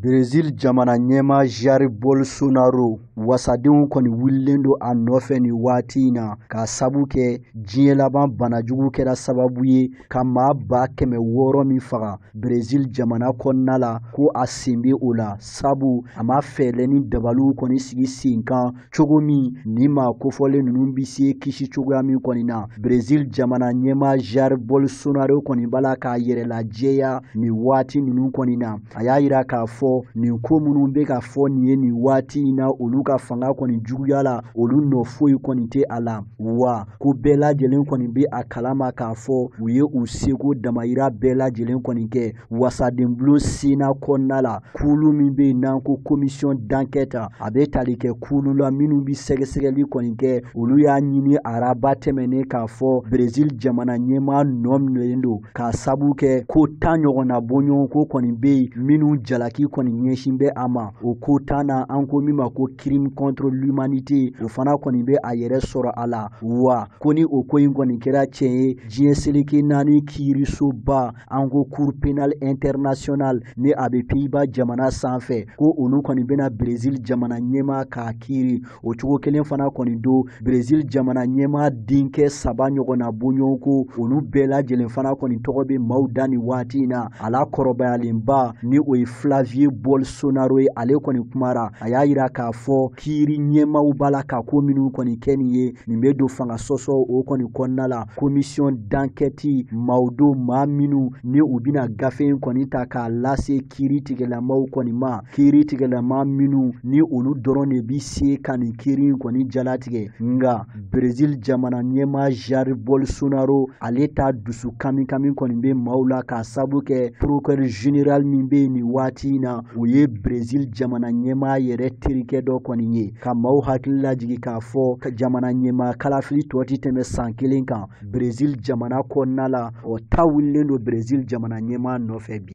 Brazil jamana ɲɛma Jair Bolsonaro wasadenw kɔni wulilen don a nɔfɛ nin waati in na ka sabu kɛ diɲɛ laban banajugu kɛra sababu ye ka maa 600,000 min faga Brazil jamana kɔnɔna la ko a sen bɛ o la sabu a ma fɛɛrɛ ni dabaliw kɔni sigi sen kan cogo min ni maa kofɔlen ninnu bɛ se kisi cogoya min kɔni na Brazil jamana ɲɛma Jair Bolsonaro kɔni b'a la k'a yɛrɛ lajɛya nin waati ninnu kɔni na a y'a yira k'a fɔ nin ko minnu bɛ ka fɔ nin ye nin waati in na olu ka fanga kɔni juguya la olu nɔ foyi kɔni tɛ a la wa ko bɛɛ lajɛlen kɔni bɛ a kalama k'a fɔ u ye u seko damayira bɛɛ lajɛlen kɔni kɛ wasadenbulon sena kɔnɔna la kulu min bɛ yen n'an ko commission d'enquête a bɛ tali kɛ kulu la minnu bɛ sɛgɛsɛgɛli kɔni kɛ olu y'a ɲini araba tɛmɛnen k'a fɔ Brazil jamana ɲɛmaa nɔ minɛlen don k'a sabu kɛ ko 10 ɲɔgɔnna bɔɲɔgɔnko kɔni bɛ yen minnu jalaki kɔni ɲɛsin bɛ a ma o ko 10 na an ko min ma ko crime contre l'humanité o fana kɔni bɛ a yɛrɛ sɔrɔ a la wa ko ni o ko in kɔni kɛra tiɲɛ ye diɲɛ seleke 4 kiirisoba an ko cour pénal international ni a bɛ Pays-Bas jamana sanfɛ ko olu kɔni bɛna Brazil jamana ɲɛmaa k'a kiiri o cogo kelen fana kɔni don Brazil jamana ɲɛmaa denkɛ 3 ɲɔgɔnna bɔɲɔgɔnko olu bɛɛ lajɛlen fana kɔni tɔgɔ bɛ maaw da nin waati in na a la kɔrɔbayalenba ni o ye Flavio Bolsonaro ye ale kɔni kumara a y'a yira k'a fɔ fɔ kiiri ɲɛmaw b'a la ka ko minnu kɔni kɛ nin ye nin bɛ don fanga sɔsɔ o kɔni kɔnɔna la commission d'enquête maaw do maa minnu ni u bɛna gafe in kɔni ta k'a lase kiiri tigɛlamaw kɔni ma kiiri tigɛlama minnu ni olu dɔrɔn de bi se ka nin kiiri in kɔni jalatigɛ nga Brésil jamana ɲɛmaa Jair Bolsonaro ale ta dusu kami kɔni bɛ maaw la k'a sabu kɛ procureur général min bɛ nin waati in na o ye Brésil jamana ɲɛmaa yɛrɛ terikɛ dɔ kɔni ye ka maaw hakili lajigi k'a fɔ jamana ɲɛmaa kalafili tɔ ti tɛmɛ san 1 kan Brésil jamana kɔnɔna la o ta wulilen don Brésil jamana ɲɛmaa nɔfɛ bi.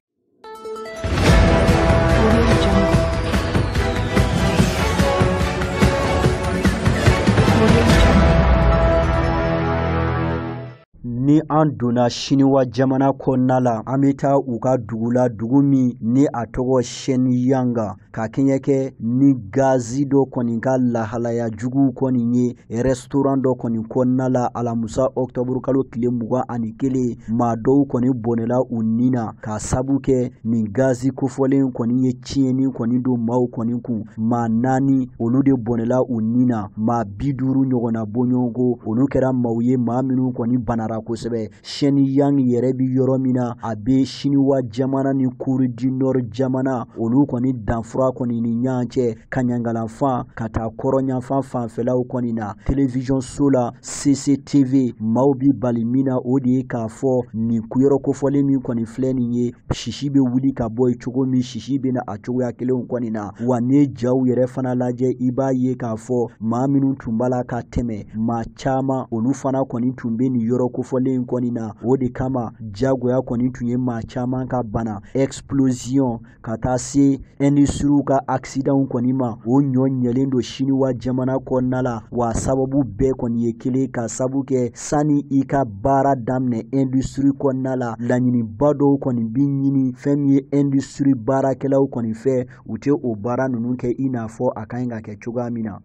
Ni an donna Siniwa jamana kɔnɔna la an bɛ taa u ka dugu la dugu min ni a tɔgɔ Shenyang ka kɛɲɛ kɛ ni gazi dɔ kɔni ka lahalaya jugu kɔni ye restaurant dɔ kɔni kɔnɔna la alamusa octobre kalo tile 21 maa dɔw kɔni bɔnɛla u ni na ka sabu kɛ nin gazi kofɔlen kɔni ye tiɲɛni kɔni don maaw kɔni kun maa 4 olu de bɔnɛla u ni na maa 50 ɲɔgɔnna bɔɲɔgɔnko olu kɛra maaw ye maa minnu kɔni banara kosɛbɛ Shenyang yɛrɛ bi yɔrɔ min na a bɛ Siniwa jamana ni Corée du Nord jamana olu kɔni danfura kɔni ni ɲɔgɔn cɛ kaɲangalanfan ka taa kɔrɔnyanfan fanfɛlaw kɔni na télévision so la CCTV maaw bi bali min na o de ye k'a fɔ nin kuyɔrɔ kofɔlen min kɔni filɛ nin ye sisi bɛ wuli ka bɔ yen cogo min sisi bɛ na a cogoya kelenw kɔni na wa ne jaw yɛrɛ fana lajɛ i b'a ye k'a fɔ maa minnu tun b'a la ka tɛmɛ maa caman olu fana kɔni tun bɛ nin yɔrɔ kofɔlen kɔni na o de kama jagoya kɔni tun ye maa caman ka bana explosion ka taa se industrie ka accident kɔni ma o ɲɔ ɲɛlen don Siniwa jamana kɔnɔna la wa sababu bɛɛ kɔni ye kelen ka sabu kɛ sani i ka baara daminɛ industrie kɔnɔna la laɲiniba dɔw kɔni bi ɲini fɛn min ye industrie baarakɛlaw kɔni fɛ u tɛ o baara ninnu kɛ i n'a fɔ a kan ka kɛ cogoya min na.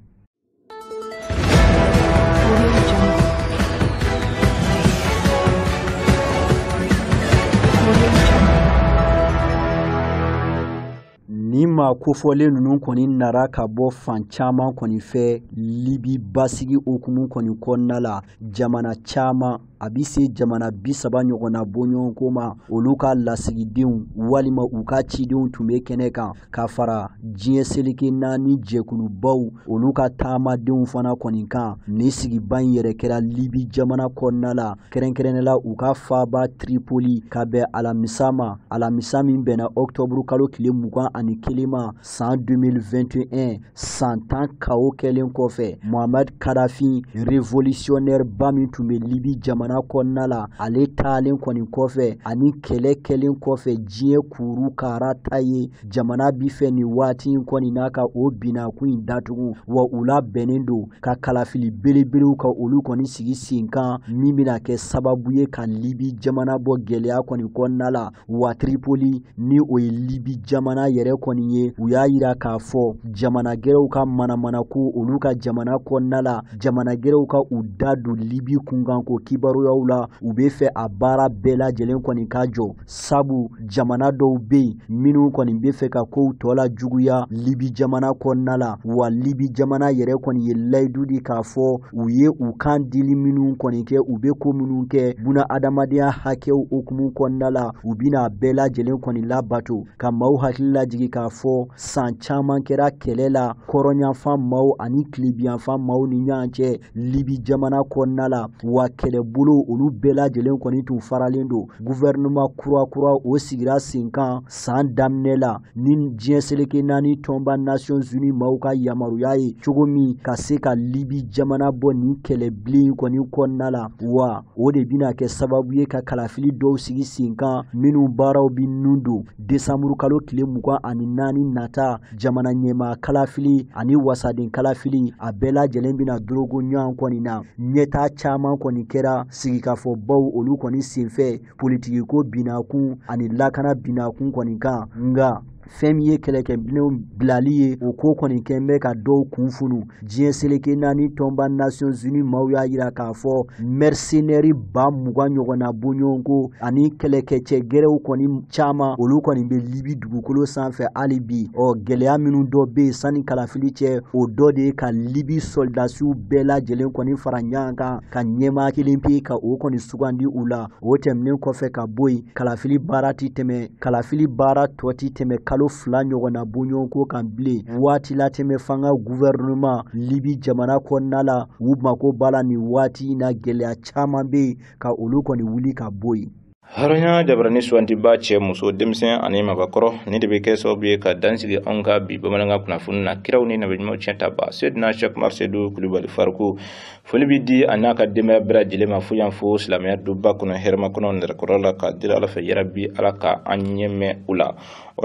Ni maa kofɔlen ninnu kɔni nara ka bɔ fan caman kɔni fɛ Libi basigi okumu kɔni kɔnɔna la jamana caman a bi se jamana 30 ɲɔgɔnna bɔɲɔgɔnko ma olu ka lasigidenw walima u ka cidenw tun bɛ kɛnɛ kan ka fara diɲɛ seleke 4 jɛkulubaw olu ka taamadenw fana kɔni kan ni sigiba in yɛrɛ kɛra Libi jamana kɔnɔna la kɛrɛnkɛrɛnnɛla u ka faaba Tripoli ka bɛn alamisa ma alamisa min bɛnna octobre kalo tile 21 ma san 2021 san 10 kawo kɛlen kɔfɛ Muammar Kadhafi révolutionnaire ba min tun bɛ Libi jamana kɔnɔna la ale taalen kɔni kɔfɛ ani kɛlɛ kɛlen kɔfɛ diɲɛ kuru kara ta ye jamana bi fɛ ni waati in kɔni n'a ka o binakun in datugu wa u labɛnnen don ka kalafili belebelew ka olu kɔni sigi sen kan min bɛna kɛ sababu ye ka Libi jamana bɔ gɛlɛya kɔni kɔnɔna la wa Tripoli ni o ye Libi jamana yɛrɛ kɔni ye u y'a yira k'a fɔ jamana gɛrɛw ka manamanako olu ka jamana kɔnɔna la jamana gɛrɛw ka u da don Libi kunkan ko kibaru la u bɛ fɛ a baara bɛɛ lajɛlen kɔni ka jɔ sabu jamana dɔw bɛ yen minnu kɔni bɛ fɛ ka kow tɔ la juguya Libi jamana kɔnɔna la wa Libi jamana yɛrɛ kɔni ye layidu di k'a fɔ u ye u kan dili minnu kɔni kɛ u bɛ ko minnu kɛ buna adamadenya hakɛw okumu kɔnɔna la u bɛna a bɛɛ lajɛlen kɔni labato ka maaw hakili lajigi k'a fɔ san caman kɛra kɛlɛ la kɔrɔnyanfan maaw ani tilebiyanfan maaw ni ɲɔgɔn cɛ Libi jamana kɔnɔna la wa kɛlɛbolo olu bɛɛ lajɛlen kɔni tun faralen don gouvernement kura o sigira sen kan san daminɛ la ni diɲɛ seleke 4 tɔnba Nations Unies maaw ka yamaruya ye cogo min ka se ka Libi jamana bɔ ni kɛlɛbilen kɔni kɔnɔna la wa o de bɛna kɛ sababu ye ka kalafili dɔw sigi sen kan minnu baaraw bi nun don décembre kalo tile 24 nata jamana ɲɛmaa kalafili ani wasaden kalafili a bɛɛ lajɛlen bɛna dorogo ɲɔgɔn kɔni na ɲɛtaa caman kɔni kɛra sigikafɔbaw olu kɔni senfɛ politiki ko binakun ani lakana binakun kɔni kan nga fɛn min ye kɛlɛkɛminɛnw bilali ye o ko kɔni kɛn bɛ ka dɔw kun funu diɲɛ seleke naani tɔnba Nations Unies maaw y'a yira k'a fɔ mercenaires 20,000 ɲɔgɔnna bɔɲɔgɔnko ani kɛlɛkɛcɛ gɛrɛw kɔni caman olu kɔni bɛ Libi dugukolo sanfɛ hali bi gɛlɛya minnu dɔ bɛ yen sani kalafili cɛ o dɔ de ye ka Libi soldasiw bɛɛ lajɛlen kɔni fara ɲɔgɔn kan ka ɲɛmaa kelen pe ka o kɔni sugandi u la o tɛmɛnen kɔfɛ ka bɔ yen kalafili baara tɔ ti tɛmɛ kalo 2 ɲɔgɔnna bɔɲɔgɔnko kan bilen waati la tɛmɛ fanga gouvernement Libi jamana kɔnɔna la u mako b'a la nin waati in na gɛlɛya caman bɛ yen ka olu kɔni wuli ka bɔ yen. Haranya jabarani suwantiba cɛ muso denmisɛn ani mabakɔrɔ ni de bɛ kɛ sababu ye ka dansigi anw ka bi bamanankan kunnafoni na kiraw ni nabiɲumanw tiɲɛ ta ba Seydina Cheikh Umar Seydou Kulibali Fariku foli bi di a n'a ka denbaya bɛɛ lajɛlen ma fo yan fo silamɛya duba kɔnɔ hɛrɛma kɔnɔ nɛrɛkɔrɔ la ka dira Ala fɛ yarabi Ala ka an ɲɛmɛ u la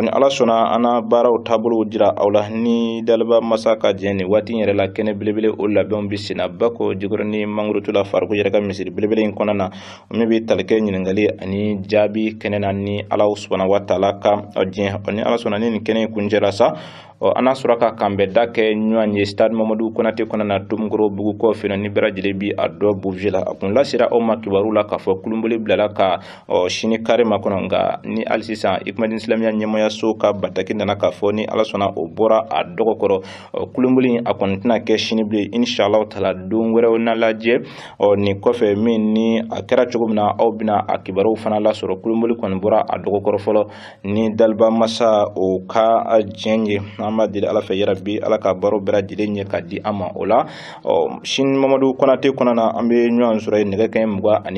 ni Ala sɔnna an na baaraw taabolow dira aw la ni Daliba masa ka diɲɛ nin waati in yɛrɛ la kɛnɛ belebele o labɛnw bi senna Bako Jikɔrɔni Mangurutula Fariku yɛrɛ ka misiri belebele in kɔnɔna na min bɛ tali kɛ ɲininkali ani jaabi kɛnɛ na ni Ala subhanahu wa taala ka diɲɛ ni Ala sɔnna ni nin kɛnɛ in kuncɛla sa ana sɔrɔ ka kanbɛ da kɛ ɲɔgɔn ye Stade Mamadou Konate kɔnɔna na Tomkoro bugu kɔfɛ ni bɛɛ lajɛlen bi a dɔ Bourgie la a kun lasira aw ma kibaru la k'a fɔ kulunboli bilala ka sini karima kɔnɔ nka ni hali sisan Ikumadini Silamɛya ɲɛmaayaso ka bataki nana k'a fɔ ni Ala sɔnna o bɔra a dɔgɔkɔrɔ kulunboli a kɔni tɛna kɛ sini bilen inshallah taala don wɛrɛw na lajɛ nin kɔfɛ min ni a kɛra cogo min na aw bɛna a kibaruw fana lasɔrɔ kulunboli kɔni bɔra a dɔgɔkɔrɔ fɔlɔ ni Daliba masa o ka diɲɛ ye an b'a deli Ala fɛ yarabi Ala ka baro bɛɛ lajɛlen ɲɛ ka di an ma o la sini Mamadou Konate kɔnɔna na an bɛ ɲɔgɔn sɔrɔ yen nɛgɛ kanɲɛ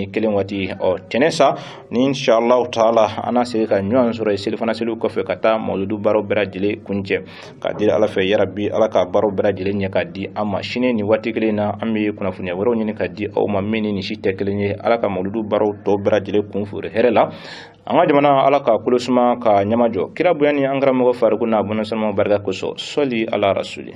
21 waati tɛnɛ sa ni inshallah taala an na segin ka ɲɔgɔn sɔrɔ yen selifana seliw kɔfɛ ka taa mawludu baro bɛɛ lajɛlen kuncɛ ka di Ala fɛ yarabi Ala ka baro bɛɛ lajɛlen ɲɛ ka di an ma sini ni waati kelen na an bɛ kunnafoniya wɛrɛw ɲini ka di aw ma min ni si tɛ kelen ye Ala ka mawludu baro tɔ bɛɛ lajɛlen kun fure hɛrɛ la an ka jamana Ala ka kulosuma ka ɲamajɔ kira bonya ni an karamɔgɔ Fariku n'a bɔnasɔnmaw barika kosɔn sɔli ala rasuli